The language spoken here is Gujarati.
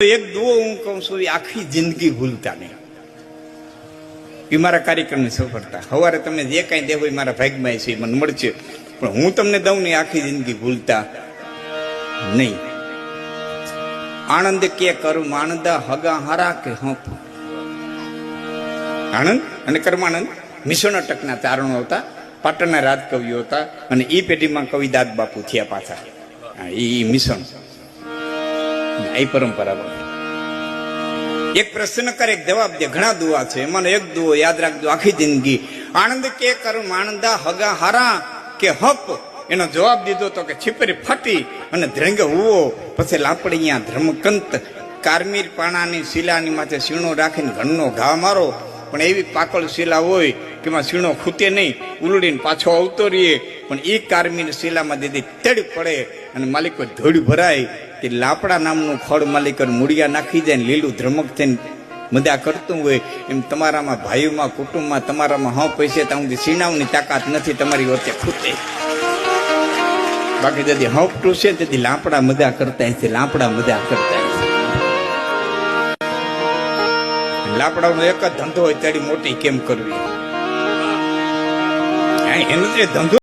એક દુઓ હું કહું છું, આખી જિંદગી ભૂલતા નહીં. એ મારા કાર્યક્રમની સફળતા. સવારે તમે જે કાંઈ દેવો એ મારા ભાગમાં છે, મને મળશે. પણ હું તમને દઉં ને આખી જિંદગી ભૂલતા નહીં. આનંદ કે કરું આનંદા હગા હારા કે હંપ. આનંદ અને કર્માનંદ મિશોનાટકના ચારણો હતા, પાટણના રાજકવિઓ હતા, અને એ પેઢીમાં કવિદાસ બાપુ થયા પાછા. એ મિશન એ પરંપરા. એક પ્રશ્ન કરે, એક જવાબ દે. ઘણા દુઆ છે, એમાં એક દુઓ યાદ રાખજો આખી જિંદગી. આનંદ કે કરું આનંદા હગા હારા કે હપ. એનો જવાબ દીધો તો કે છીપરી ફાટી અને ધ્રંગ હુવો. પછી લાપડીયા ધર્મકંત કારમીર પાણાની શિલાની માથે સીણો રાખીને ઘરનો ઘા મારો. પણ એવી પાકળ શિલા હોય કે એમાં સીણો ખૂટે નહીં, ઉલડીને પાછો આવતો રહીએ. પણ એ કારમીર શિલામાં દીધી તેડ પડે અને માલિકો ધોળ ભરાય કે લાપડા નામનું ખડ માલિક મૂળિયા નાખી જાય ને લીલું ધ્રમક થઈને મજા કરતું હોય. એમ તમારામાં ભાઈઓમાં કુટુંબમાં તમારામાં હા પૈસે ત્યાં સુધી સીણાવની તાકાત નથી તમારી વચ્ચે ખૂટે. બાકી જતી હપટું છે તેથી લાપડા મજા કરતા છે, લાપડા મજા કરતા છે. લાપડાનો એક જ ધંધો હોય, તેડી મોટી કેમ કરવી. એનો જે ધંધો